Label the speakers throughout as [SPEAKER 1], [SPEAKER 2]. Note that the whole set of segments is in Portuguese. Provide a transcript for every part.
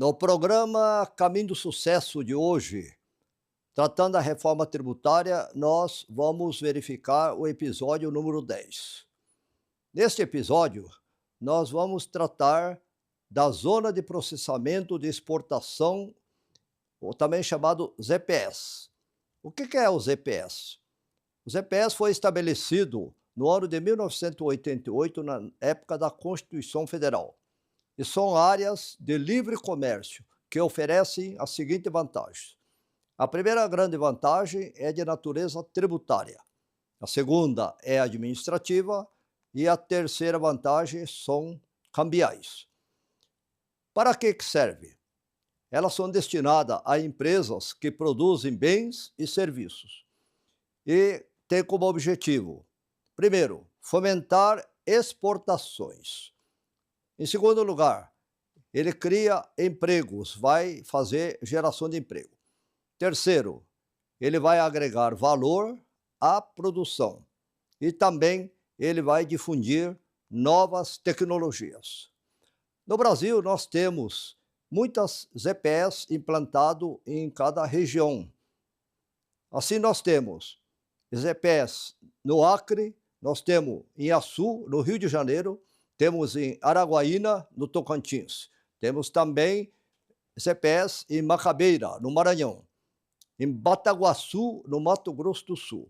[SPEAKER 1] No programa Caminho do Sucesso de hoje, tratando da reforma tributária, nós vamos verificar o episódio número 10. Neste episódio, nós vamos tratar da Zona de Processamento de Exportação, ou também chamado ZPS. O que é o ZPS? O ZPS foi estabelecido no ano de 1988, na época da Constituição Federal, e são áreas de livre comércio que oferecem as seguintes vantagens. A primeira grande vantagem é de natureza tributária, a segunda é administrativa e a terceira vantagem são cambiais. Para que serve? Elas são destinadas a empresas que produzem bens e serviços e tem como objetivo, primeiro, fomentar exportações. Em segundo lugar, ele cria empregos, vai fazer geração de emprego. Terceiro, ele vai agregar valor à produção e também ele vai difundir novas tecnologias. No Brasil, nós temos muitas ZPS implantado em cada região. Assim, nós temos ZPS no Acre, nós temos em Açu, no Rio de Janeiro, temos em Araguaína, no Tocantins. Temos também ZPS em Macabeira, no Maranhão. Em Bataguaçu, no Mato Grosso do Sul.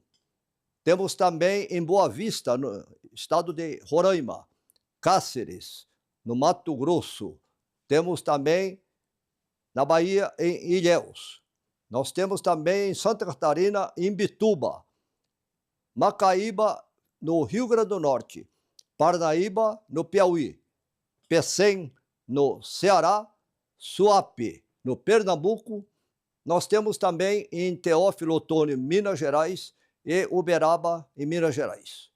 [SPEAKER 1] Temos também em Boa Vista, no estado de Roraima. Cáceres, no Mato Grosso. Temos também na Bahia, em Ilhéus. Nós temos também em Santa Catarina, em Bituba. Macaíba, no Rio Grande do Norte. Parnaíba, no Piauí. Pecém, no Ceará. Suape, no Pernambuco. Nós temos também em Teófilo Otoni, Minas Gerais, e Uberaba, em Minas Gerais.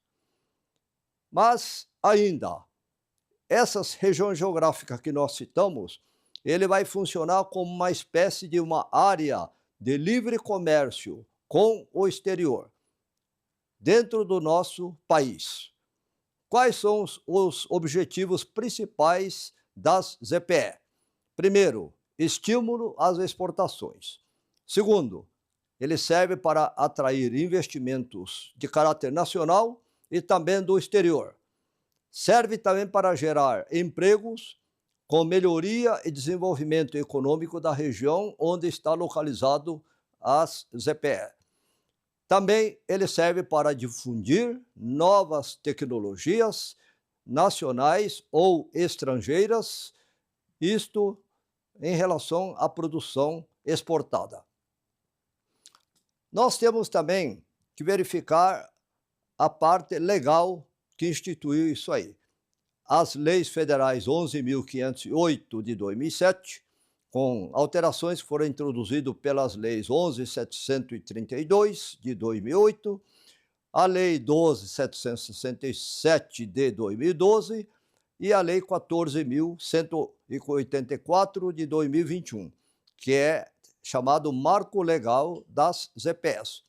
[SPEAKER 1] Mas ainda, essas regiões geográficas que nós citamos, ele vai funcionar como uma espécie de uma área de livre comércio com o exterior, dentro do nosso país. Quais são os objetivos principais das ZPE? Primeiro, estímulo às exportações. Segundo, ele serve para atrair investimentos de caráter nacional e também do exterior. Serve também para gerar empregos com melhoria e desenvolvimento econômico da região onde está localizado as ZPE. Também ele serve para difundir novas tecnologias nacionais ou estrangeiras, isto em relação à produção exportada. Nós temos também que verificar a parte legal que instituiu isso aí. As leis federais 11.508 de 2007, com alterações que foram introduzidas pelas leis 11.732 de 2008, a lei 12.767 de 2012 e a lei 14.184 de 2021, que é chamado Marco Legal das ZPS.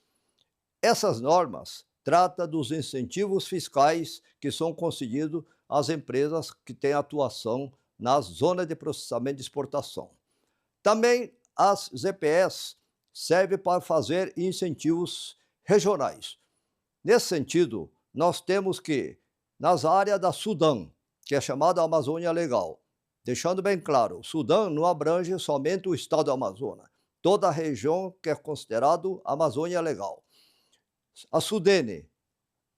[SPEAKER 1] Essas normas tratam dos incentivos fiscais que são concedidos às empresas que têm atuação nas zonas de processamento de exportação. Também as ZPS servem para fazer incentivos regionais. Nesse sentido, nós temos que, nas áreas da Sudão, que é chamada Amazônia Legal, deixando bem claro, o Sudão não abrange somente o estado do Amazonas, toda a região que é considerado Amazônia Legal. A Sudene,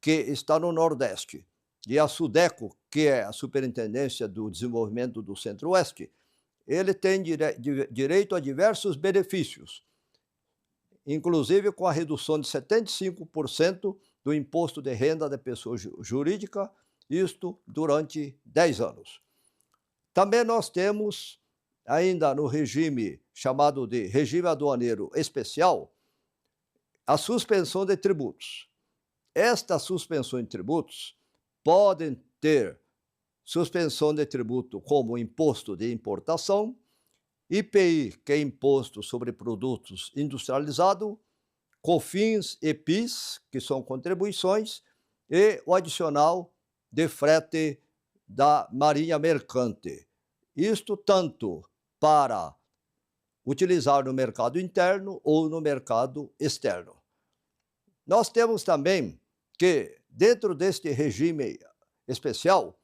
[SPEAKER 1] que está no Nordeste, e a Sudeco, que é a Superintendência do Desenvolvimento do Centro-Oeste, ele tem direito a diversos benefícios, inclusive com a redução de 75% do imposto de renda da pessoa jurídica, isto durante 10 anos. Também nós temos, ainda no regime chamado de regime aduaneiro especial, a suspensão de tributos. Esta suspensão de tributos podem ter suspensão de tributo como imposto de importação, IPI, que é imposto sobre produtos industrializados, COFINS e PIS, que são contribuições, e o adicional de frete da Marinha Mercante. Isto tanto para utilizar no mercado interno ou no mercado externo. Nós temos também que, dentro deste regime especial,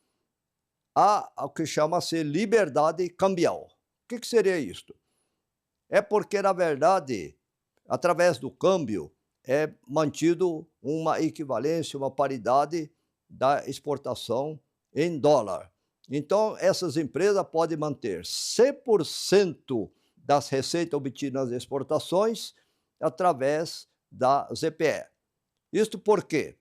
[SPEAKER 1] há o que chama-se liberdade cambial. O que seria isto? É porque, na verdade, através do câmbio, é mantido uma equivalência, uma paridade da exportação em dólar. Então, essas empresas podem manter 100% das receitas obtidas nas exportações através da ZPE. Isto porque,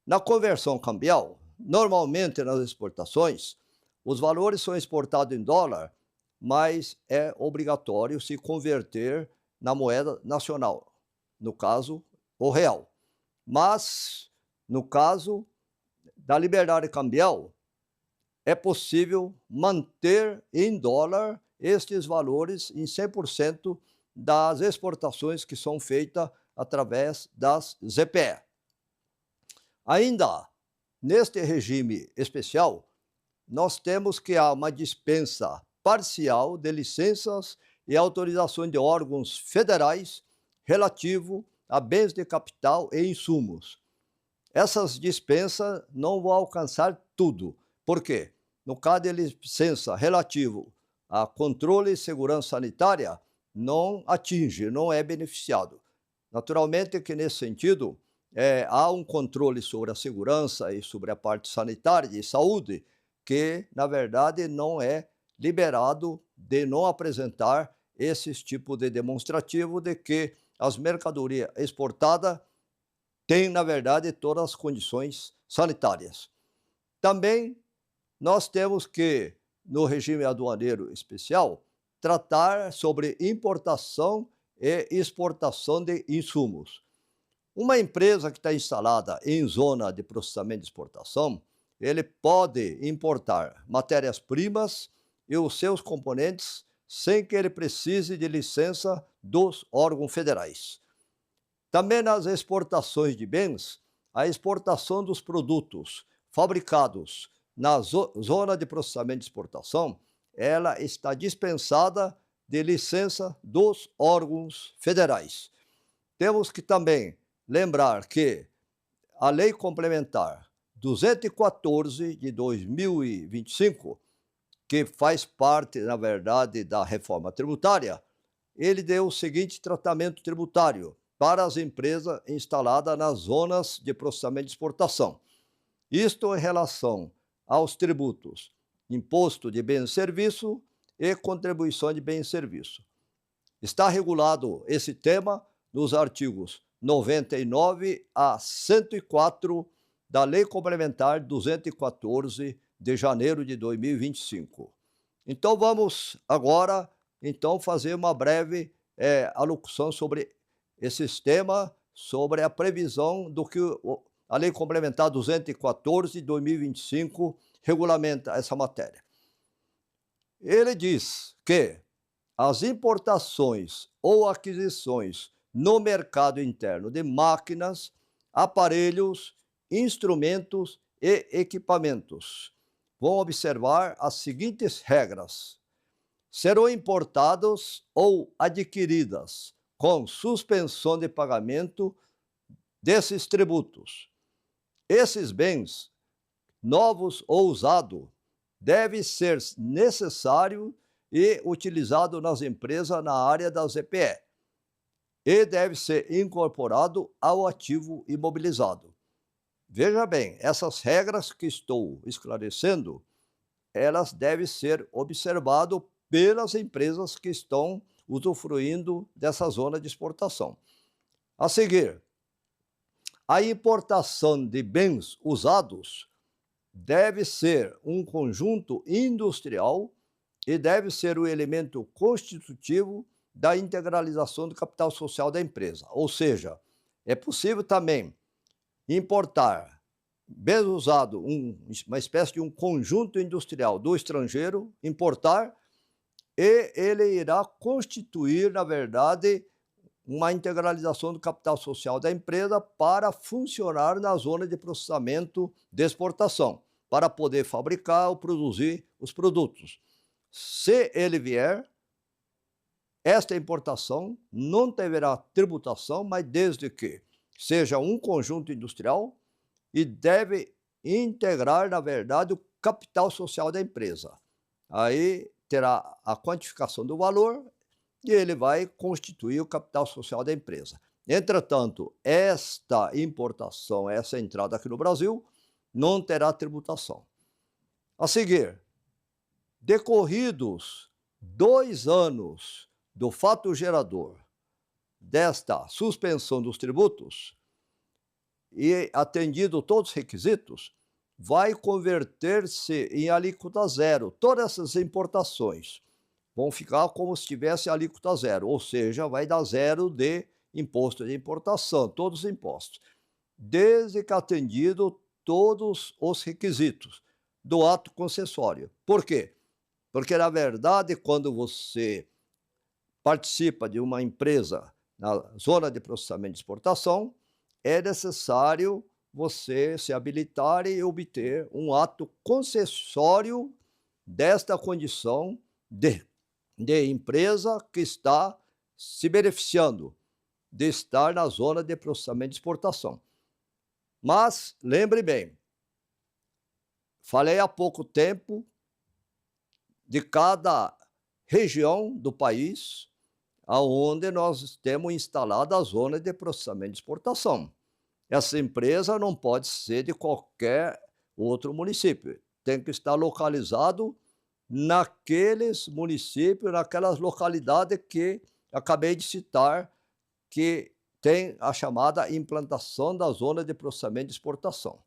[SPEAKER 1] na conversão cambial, normalmente nas exportações, os valores são exportados em dólar, mas é obrigatório se converter na moeda nacional, no caso, o real. Mas, no caso da liberdade cambial, é possível manter em dólar estes valores em 100% das exportações que são feitas através das ZPE. Ainda, neste regime especial, nós temos que há uma dispensa parcial de licenças e autorizações de órgãos federais relativo a bens de capital e insumos. Essas dispensas não vão alcançar tudo. Por quê? No caso de licença relativo a controle e segurança sanitária, não atinge, não é beneficiado. Naturalmente que nesse sentido, há um controle sobre a segurança e sobre a parte sanitária e saúde, que, na verdade, não é liberado de não apresentar esses tipos de demonstrativo de que as mercadorias exportadas têm, na verdade, todas as condições sanitárias. Também nós temos que, no regime aduaneiro especial, tratar sobre importação e exportação de insumos. Uma empresa que está instalada em zona de processamento de exportação, ele pode importar matérias-primas e os seus componentes sem que ele precise de licença dos órgãos federais. Também nas exportações de bens, a exportação dos produtos fabricados na zona de processamento de exportação, ela está dispensada de licença dos órgãos federais. Temos que também lembrar que a Lei Complementar 214 de 2025, que faz parte, na verdade, da reforma tributária, ele deu o seguinte tratamento tributário para as empresas instaladas nas zonas de processamento de exportação. Isto em relação aos tributos, imposto de bens e serviço e contribuição de bens e serviço. Está regulado esse tema nos artigos 99 a 104 da Lei Complementar 214 de janeiro de 2025. Então vamos agora fazer uma breve alocução sobre esse tema, sobre a previsão do que a Lei Complementar 214 de 2025 regulamenta essa matéria. Ele diz que as importações ou aquisições no mercado interno de máquinas, aparelhos, instrumentos e equipamentos vão observar as seguintes regras: serão importados ou adquiridas com suspensão de pagamento desses tributos. Esses bens, novos ou usados, devem ser necessários e utilizados nas empresas na área da ZPE e deve ser incorporado ao ativo imobilizado. Veja bem, essas regras que estou esclarecendo, elas devem ser observadas pelas empresas que estão usufruindo dessa zona de exportação. A seguir, a importação de bens usados deve ser um conjunto industrial e deve ser o elemento constitutivo da integralização do capital social da empresa. Ou seja, é possível também importar bens usados, uma espécie de um conjunto industrial do estrangeiro, importar, e ele irá constituir, na verdade, uma integralização do capital social da empresa para funcionar na zona de processamento de exportação, para poder fabricar ou produzir os produtos. Se ele vier esta importação não deverá tributação, mas desde que seja um conjunto industrial e deve integrar, na verdade, o capital social da empresa. Aí terá a quantificação do valor e ele vai constituir o capital social da empresa. Entretanto, esta importação, essa entrada aqui no Brasil, não terá tributação. A seguir, decorridos 2 anos do fato gerador desta suspensão dos tributos e atendido todos os requisitos, vai converter-se em alíquota zero. Todas essas importações vão ficar como se tivesse alíquota zero, ou seja, vai dar zero de imposto de importação, todos os impostos, desde que atendido todos os requisitos do ato concessório. Por quê? Porque, na verdade, quando você participa de uma empresa na zona de processamento de exportação, é necessário você se habilitar e obter um ato concessório desta condição de empresa que está se beneficiando de estar na zona de processamento de exportação. Mas, lembre bem, falei há pouco tempo de cada região do país aonde nós temos instalada a zona de processamento de exportação. Essa empresa não pode ser de qualquer outro município, tem que estar localizado naqueles municípios, naquelas localidades que acabei de citar, que tem a chamada implantação da zona de processamento de exportação.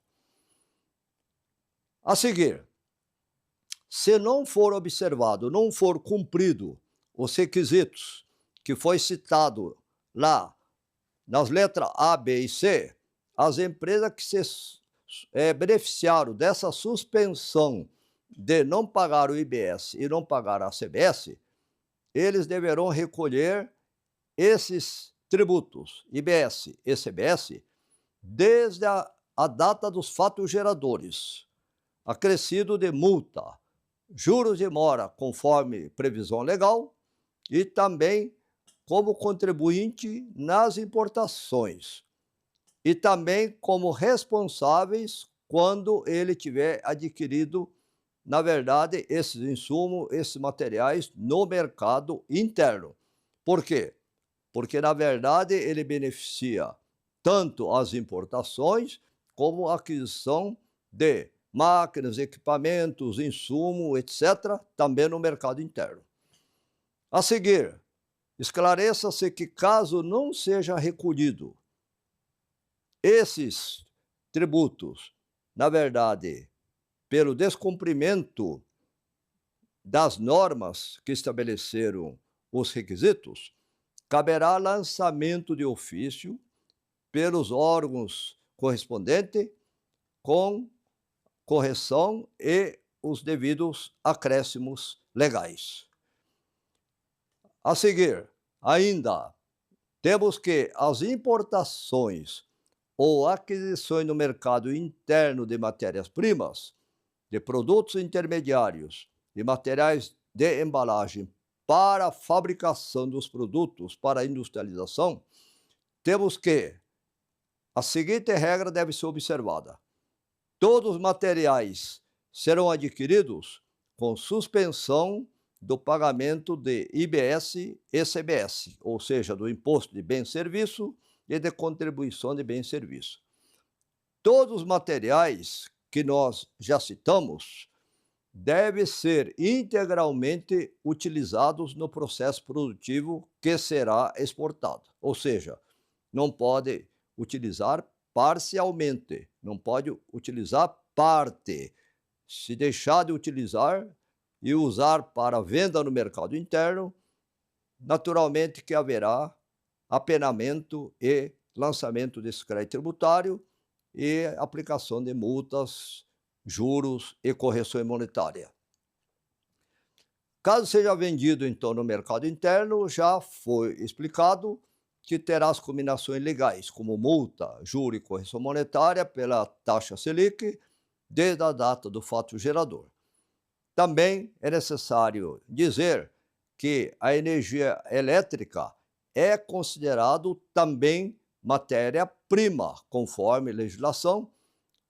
[SPEAKER 1] A seguir, se não for observado, não for cumprido os requisitos que foi citado lá nas letras A, B e C, as empresas que se beneficiaram dessa suspensão de não pagar o IBS e não pagar a CBS, eles deverão recolher esses tributos, IBS e CBS, desde a data dos fatos geradores, acrescido de multa, juros de mora conforme previsão legal e também como contribuinte nas importações e também como responsáveis quando ele tiver adquirido, na verdade, esses insumos, esses materiais no mercado interno. Por quê? Porque, na verdade, ele beneficia tanto as importações como a aquisição de máquinas, equipamentos, insumos, etc., também no mercado interno. A seguir, esclareça-se que caso não seja recolhido esses tributos, na verdade, pelo descumprimento das normas que estabeleceram os requisitos, caberá lançamento de ofício pelos órgãos correspondentes com correção e os devidos acréscimos legais. A seguir, ainda, temos que as importações ou aquisições no mercado interno de matérias-primas, de produtos intermediários, de materiais de embalagem para a fabricação dos produtos para a industrialização, temos que a seguinte regra deve ser observada. Todos os materiais serão adquiridos com suspensão do pagamento de IBS e CBS, ou seja, do Imposto de Bem e Serviço e de Contribuição de Bem e Serviço. Todos os materiais que nós já citamos devem ser integralmente utilizados no processo produtivo que será exportado, ou seja, não pode utilizar parcialmente, não pode utilizar parte. Se deixar de utilizar e usar para venda no mercado interno, naturalmente que haverá apenamento e lançamento desse crédito tributário e aplicação de multas, juros e correção monetária. Caso seja vendido, então, no mercado interno, já foi explicado que terá as combinações legais, como multa, juro e correção monetária pela taxa Selic, desde a data do fato gerador. Também é necessário dizer que a energia elétrica é considerado também matéria-prima, conforme legislação,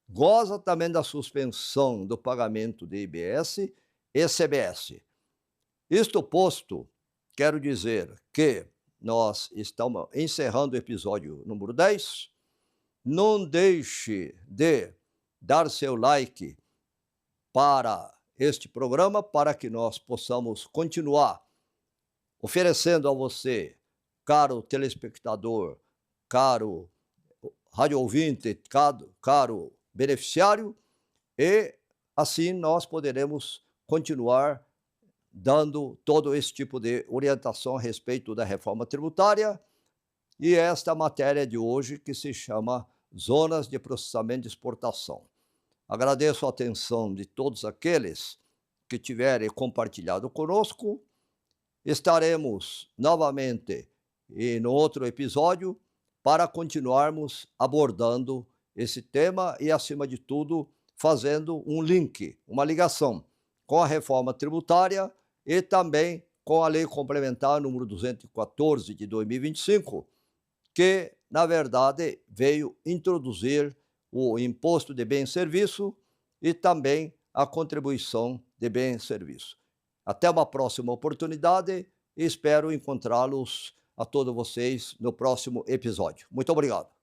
[SPEAKER 1] goza também da suspensão do pagamento de IBS e CBS. Isto posto, quero dizer que nós estamos encerrando o episódio número 10. Não deixe de dar seu like para este programa, para que nós possamos continuar oferecendo a você, caro telespectador, caro rádio ouvinte, caro beneficiário, e assim nós poderemos continuar dando todo esse tipo de orientação a respeito da reforma tributária e esta matéria de hoje que se chama Zonas de Processamento de Exportação. Agradeço a atenção de todos aqueles que tiverem compartilhado conosco. Estaremos novamente em outro episódio para continuarmos abordando esse tema e, acima de tudo, fazendo um link, uma ligação com a reforma tributária e também com a Lei Complementar número 214 de 2025, que, na verdade, veio introduzir o imposto de bem e serviço e também a contribuição de bem e serviço. Até uma próxima oportunidade e espero encontrá-los a todos vocês no próximo episódio. Muito obrigado.